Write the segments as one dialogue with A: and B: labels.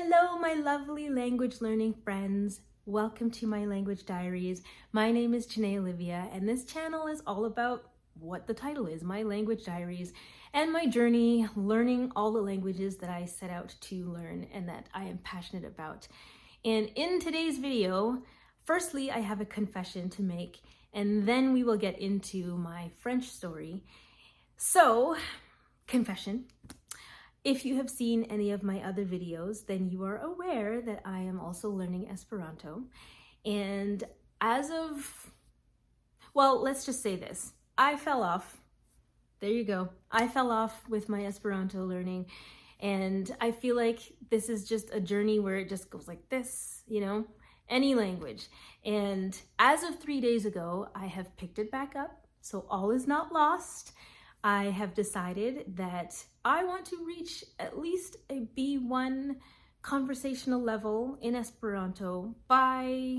A: Hello, my lovely language learning friends. Welcome to my language diaries. My name is Janae Olivia, and this channel is all about what the title is, my language diaries, and my journey learning all the languages that I set out to learn and that I am passionate about. And in today's video, firstly, I have a confession to make, and then we will get into my French story. So, confession. If you have seen any of my other videos, then you are aware that I am also learning Esperanto. And let's just say this. I fell off. There you go. I fell off with my Esperanto learning. And I feel like this is just a journey where it just goes like this, any language. And as of 3 days ago, I have picked it back up. So all is not lost. I have decided that I want to reach at least a B1 conversational level in Esperanto by,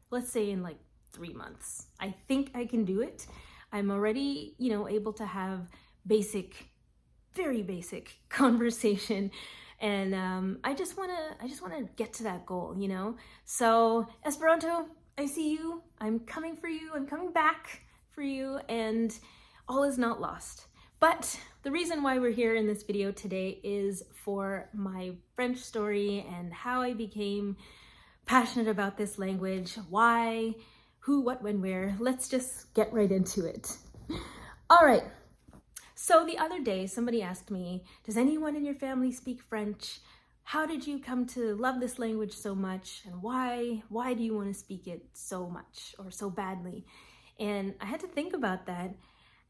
A: let's say, in like 3 months. I think I can do it. I'm already, able to have very basic conversation, and I just wanna get to that goal, So Esperanto, I see you. I'm coming for you. I'm coming back for you, and all is not lost. But the reason why we're here in this video today is for my French story and how I became passionate about this language, why, who, what, when, where. Let's just get right into it. All right. So the other day, somebody asked me, does anyone in your family speak French? How did you come to love this language so much? And why do you want to speak it so much or so badly? And I had to think about that.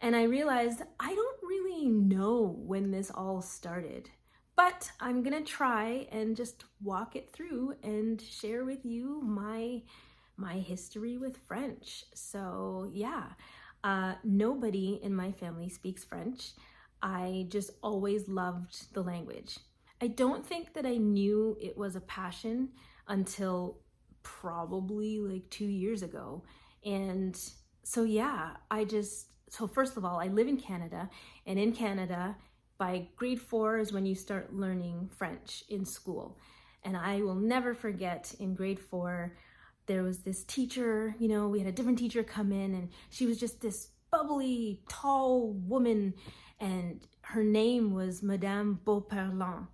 A: And I realized I don't really know when this all started, but I'm gonna try and just walk it through and share with you my history with French. So yeah, nobody in my family speaks French. I just always loved the language. I don't think that I knew it was a passion until probably like 2 years ago. And so yeah, So first of all, I live in Canada, and in Canada, by grade 4 is when you start learning French in school. And I will never forget, in grade 4, there was this teacher, we had a different teacher come in, and she was just this bubbly, tall woman, and her name was Madame Beauperlin.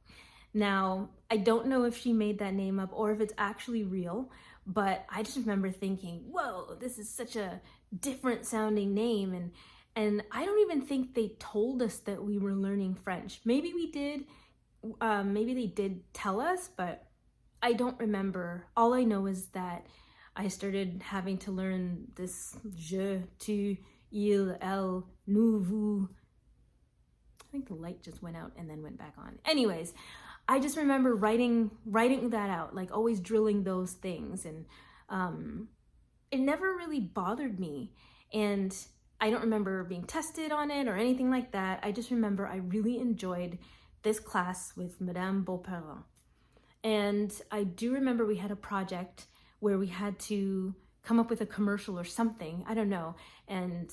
A: Now, I don't know if she made that name up or if it's actually real, but I just remember thinking, whoa, this is such a different sounding name. And I don't even think they told us that we were learning French. Maybe we did, maybe they did tell us, but I don't remember. All I know is that I started having to learn this je, tu, il, elle, nous, vous. I think the light just went out and then went back on. Anyways, I just remember writing that out, like always drilling those things, and it never really bothered me. And I don't remember being tested on it or anything like that. I just remember I really enjoyed this class with Madame Beauperlin. And I do remember we had a project where we had to come up with a commercial or something, I don't know. And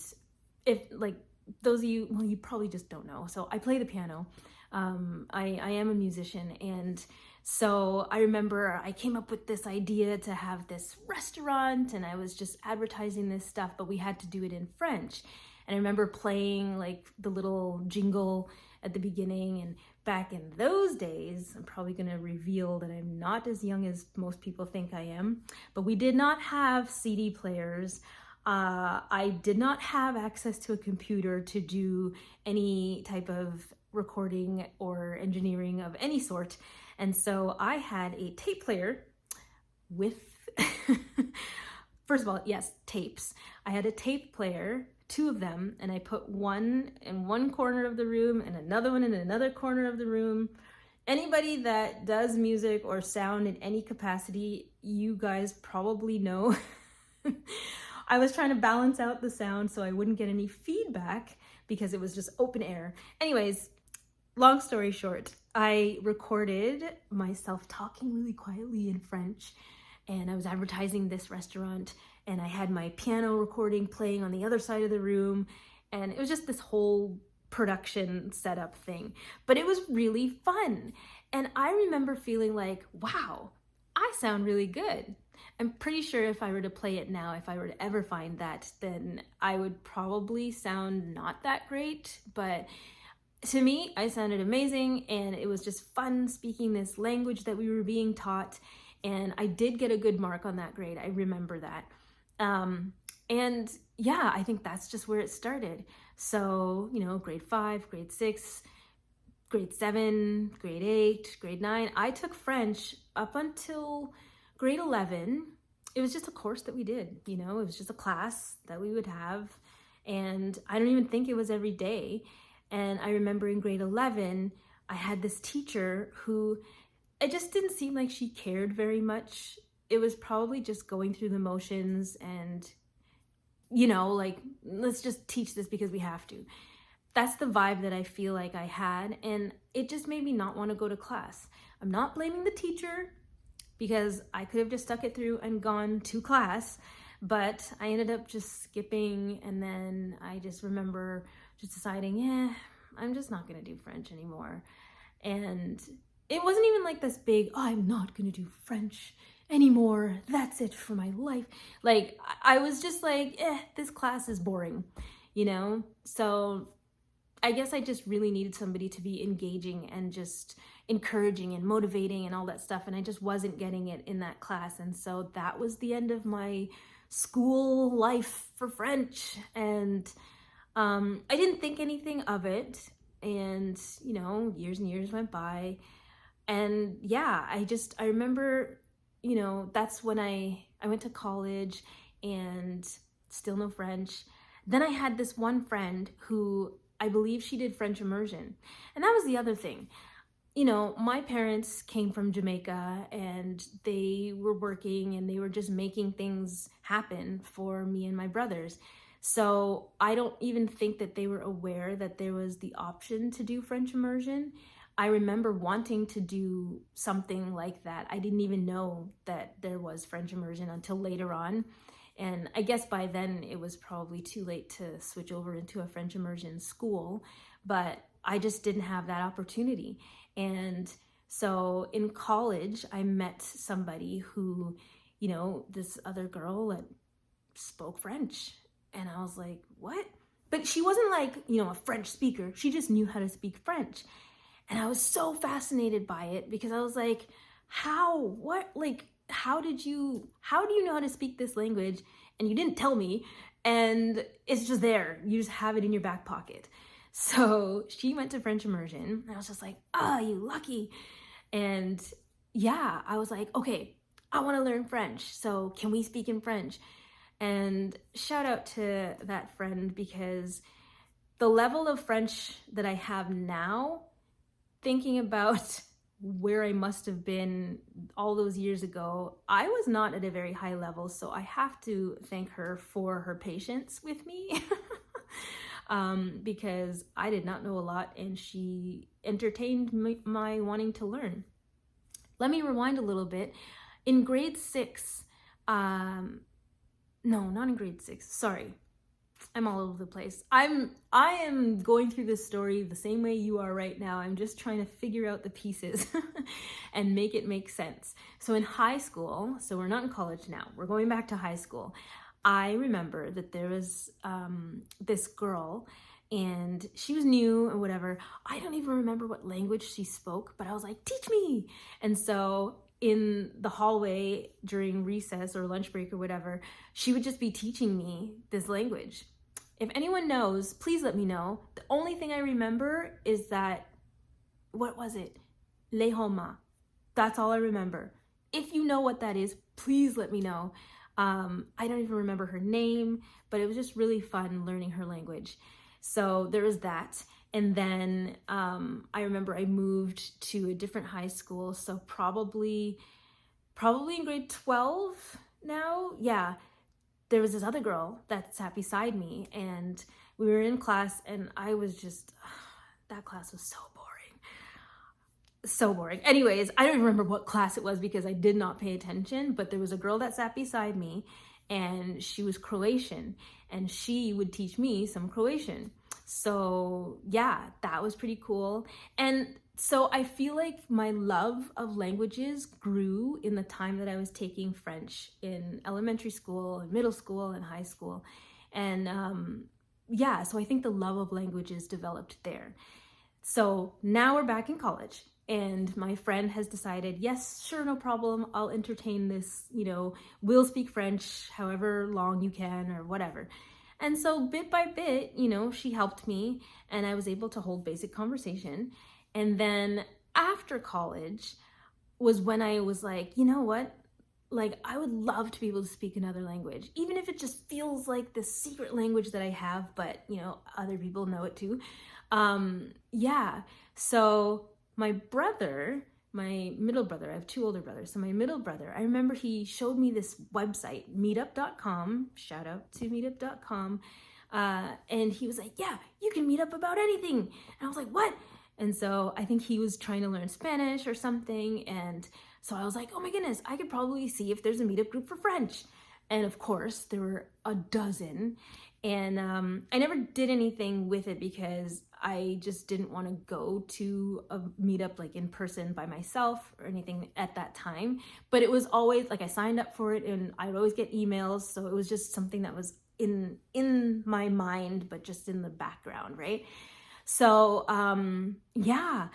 A: if like those of you, well, you probably just don't know. So I play the piano. I am a musician, and so I remember I came up with this idea to have this restaurant, and I was just advertising this stuff, but we had to do it in French. And I remember playing like the little jingle at the beginning, and back in those days, I'm probably gonna reveal that I'm not as young as most people think I am, but we did not have CD players. I did not have access to a computer to do any type of recording or engineering of any sort. And so I had a tape player with, first of all, yes, tapes. I had a tape player, 2 of them, and I put one in one corner of the room and another one in another corner of the room. Anybody that does music or sound in any capacity, you guys probably know. I was trying to balance out the sound so I wouldn't get any feedback because it was just open air. Anyways, long story short, I recorded myself talking really quietly in French, and I was advertising this restaurant, and I had my piano recording playing on the other side of the room, and it was just this whole production setup thing. But it was really fun. And I remember feeling like, wow, I sound really good. I'm pretty sure if I were to play it now, if I were to ever find that, then I would probably sound not that great. But to me, I sounded amazing, and it was just fun speaking this language that we were being taught. And I did get a good mark on that grade. I remember that. And yeah, I think that's just where it started. So, grade 5, grade 6, grade 7, grade 8, grade 9. I took French up until grade 11. It was just a course that we did, it was just a class that we would have. And I don't even think it was every day. And I remember in grade 11, I had this teacher who, it just didn't seem like she cared very much. It was probably just going through the motions and, like, let's just teach this because we have to. That's the vibe that I feel like I had, and it just made me not want to go to class. I'm not blaming the teacher because I could have just stuck it through and gone to class, but I ended up just skipping, and then I just remember just deciding, I'm just not going to do French anymore. And it wasn't even like this big, I'm not going to do French anymore, that's it for my life. Like, I was just like, this class is boring, So I guess I just really needed somebody to be engaging and just encouraging and motivating and all that stuff. And I just wasn't getting it in that class. And so that was the end of my school life for French. And I didn't think anything of it. And, years and years went by. And yeah, I remember, that's when I went to college and still no French. Then I had this one friend who I believe she did French immersion. And that was the other thing. My parents came from Jamaica, and they were working and they were just making things happen for me and my brothers. So I don't even think that they were aware that there was the option to do French immersion. I remember wanting to do something like that. I didn't even know that there was French immersion until later on. And I guess by then it was probably too late to switch over into a French immersion school, but I just didn't have that opportunity. And so in college, I met somebody who, this other girl that spoke French. And I was like, what? But she wasn't like, a French speaker. She just knew how to speak French. And I was so fascinated by it because I was like, how do you know how to speak this language and you didn't tell me, and it's just there, you just have it in your back pocket. So she went to French immersion, and I was just like, you lucky. And yeah, I was like, okay, I want to learn French, so can we speak in French? And shout out to that friend, because the level of French that I have now, thinking about where I must have been all those years ago, I was not at a very high level. So I have to thank her for her patience with me because I did not know a lot, and she entertained my wanting to learn. Let me rewind a little bit. In grade 6, no, not in grade 6, sorry. I'm all over the place. I am going through this story the same way you are right now. I'm just trying to figure out the pieces and make it make sense. So in high school, so we're not in college now, we're going back to high school. I remember that there was this girl, and she was new and whatever. I don't even remember what language she spoke, but I was like, teach me. And so in the hallway during recess or lunch break or whatever, she would just be teaching me this language. If anyone knows, please let me know. The only thing I remember is that, what was it? Le Homa. That's all I remember. If you know what that is, please let me know. I don't even remember her name, but it was just really fun learning her language. So there was that. And then I remember I moved to a different high school. So probably in grade 12 now. Yeah. There was this other girl that sat beside me, and we were in class, and I was just, that class was so boring. So boring. Anyways, I don't even remember what class it was because I did not pay attention, but there was a girl that sat beside me, and she was Croatian, and she would teach me some Croatian. So yeah, that was pretty cool. And So I feel like my love of languages grew in the time that I was taking French in elementary school and middle school and high school. And yeah, so I think the love of languages developed there. So now we're back in college, and my friend has decided, yes, sure, no problem. I'll entertain this, we'll speak French however long you can or whatever. And so bit by bit, she helped me, and I was able to hold basic conversation. And then after college was when I was like, you know what? Like, I would love to be able to speak another language, even if it just feels like this secret language that I have, but other people know it too. Yeah. So my brother, my middle brother, I have two older brothers. So my middle brother, I remember he showed me this website, meetup.com, shout out to meetup.com. And he was like, yeah, you can meet up about anything. And I was like, what? And so I think he was trying to learn Spanish or something. And so I was like, oh my goodness, I could probably see if there's a meetup group for French. And of course, there were a dozen. And I never did anything with it because I just didn't want to go to a meetup like in person by myself or anything at that time. But it was always like I signed up for it and I'd always get emails. So it was just something that was in my mind, but just in the background, right? So yeah,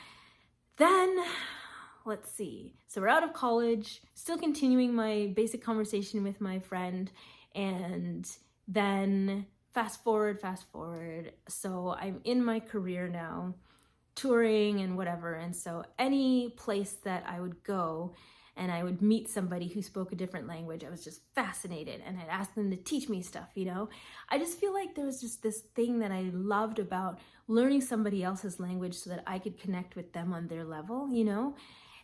A: then let's see. So we're out of college, still continuing my basic conversation with my friend, and then fast forward. So I'm in my career now, touring and whatever. And so any place that I would go and I would meet somebody who spoke a different language, I was just fascinated and I'd ask them to teach me stuff, I just feel like there was just this thing that I loved about learning somebody else's language so that I could connect with them on their level,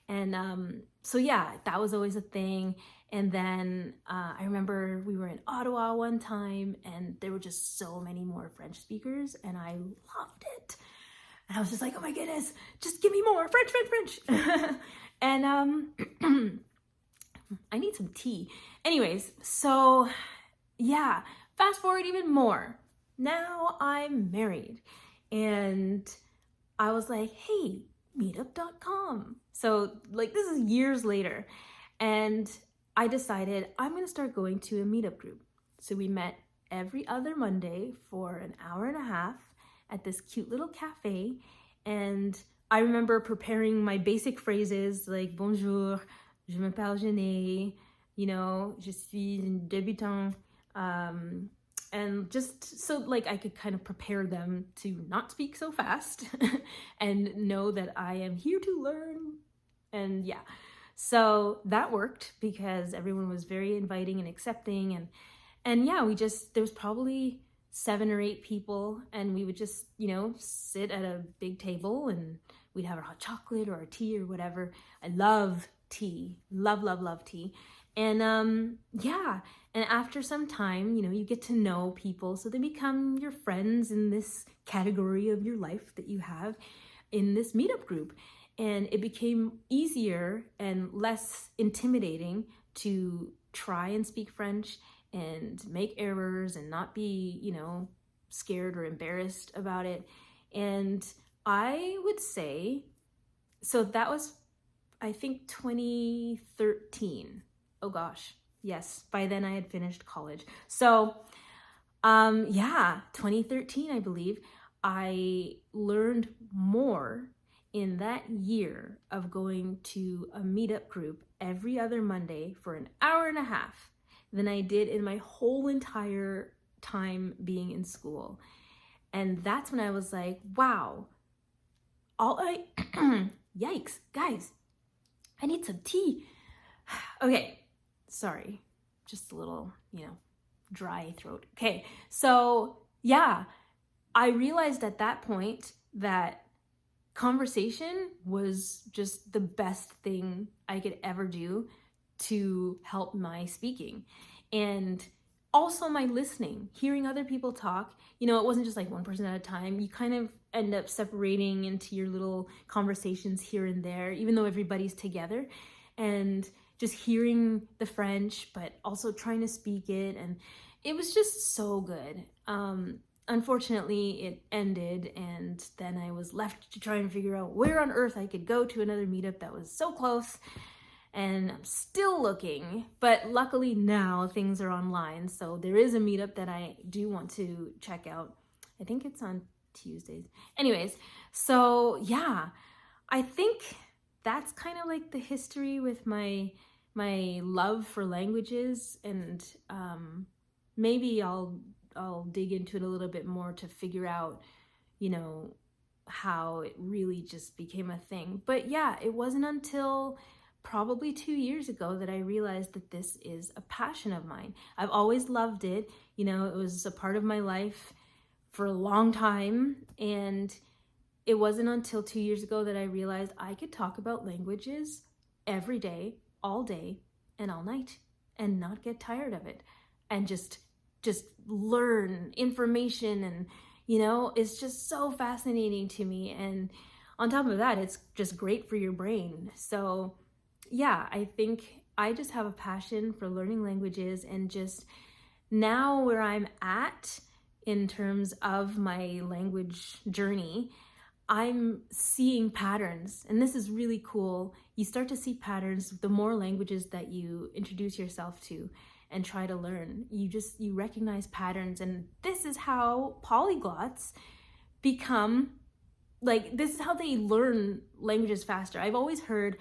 A: And so yeah, that was always a thing. And then I remember we were in Ottawa one time and there were just so many more French speakers and I loved it. And I was just like, oh my goodness, just give me more French. And I need some tea. Anyways, so yeah, fast forward even more. Now I'm married and I was like, hey, meetup.com. So like this is years later. And I decided I'm going to start going to a meetup group. So we met every other Monday for an hour and a half at this cute little cafe. And I remember preparing my basic phrases like bonjour, je m'appelle Jenny, je suis une débutante. And just so like I could kind of prepare them to not speak so fast and know that I am here to learn. And yeah, so that worked because everyone was very inviting and accepting. And yeah, there was probably 7 or 8 people and we would just, sit at a big table and we'd have our hot chocolate or our tea or whatever. I love tea, love tea. And yeah, and after some time, you get to know people. So they become your friends in this category of your life that you have in this meetup group. And it became easier and less intimidating to try and speak French and make errors and not be, scared or embarrassed about it. And I would say, so that was, I think, 2013. Oh gosh, yes, by then I had finished college. So yeah, 2013, I believe, I learned more in that year of going to a meetup group every other Monday for an hour and a half than I did in my whole entire time being in school. And that's when I was like, wow, yikes, guys, I need some tea. Okay, sorry, just a little, dry throat. Okay, so yeah, I realized at that point that conversation was just the best thing I could ever do to help my speaking. And also my listening, hearing other people talk. It wasn't just like one person at a time. You kind of end up separating into your little conversations here and there, even though everybody's together. And just hearing the French, but also trying to speak it. And it was just so good. unfortunately, it ended, and then I was left to try and figure out where on earth I could go to another meetup that was so close. And I'm still looking, but luckily now things are online. So there is a meetup that I do want to check out. I think it's on Tuesdays. Anyways, so yeah, I think that's kind of like the history with my love for languages, and maybe I'll dig into it a little bit more to figure out, you know, how it really just became a thing. But yeah, it wasn't until probably 2 years ago that I realized that this is a passion of mine. I've always loved it. You know, it was a part of my life for a long time, and it wasn't until 2 years ago that I realized I could talk about languages every day, all day, and all night, and not get tired of it, and just learn information. And you know, it's just so fascinating to me. And on top of that, it's just great for your brain. So yeah, I think I just have a passion for learning languages, and just now where I'm at in terms of my language journey, I'm seeing patterns, and this is really cool. You start to see patterns the more languages that you introduce yourself to and try to learn. You recognize patterns, and this is how polyglots become, like, this is how they learn languages faster. I've always heard,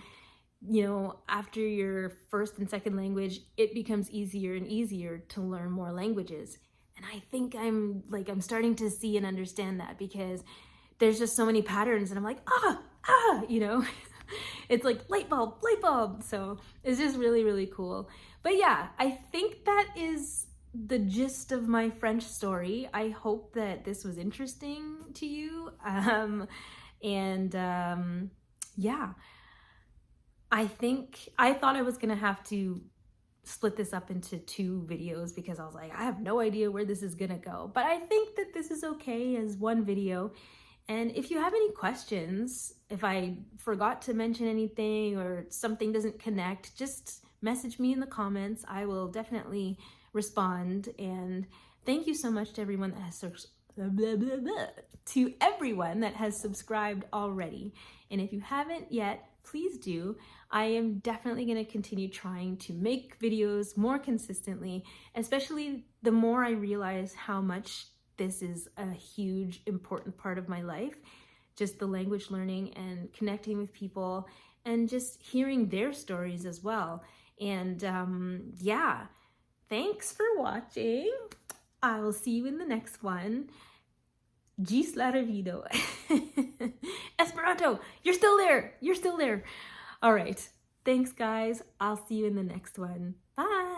A: you know, after your first and second language, it becomes easier and easier to learn more languages. And I think I'm starting to see and understand that, because there's just so many patterns, and I'm like, you know, it's like light bulb. So it's just really, really cool. But yeah, I think that is the gist of my French story. I hope that this was interesting to you. Yeah, I thought I was gonna have to split this up into 2 videos, because I was like, I have no idea where this is gonna go. But I think that this is okay as one video. And if you have any questions, if I forgot to mention anything or something doesn't connect, just message me in the comments. I will definitely respond. And thank you so much to everyone that has subscribed already. And if you haven't yet, please do. I am definitely going to continue trying to make videos more consistently, especially the more I realize how much this is a huge, important part of my life. Just the language learning and connecting with people, and just hearing their stories as well. And yeah, thanks for watching. I will see you in the next one. Gis la revido. Esperanto, you're still there. All right. Thanks, guys. I'll see you in the next one. Bye.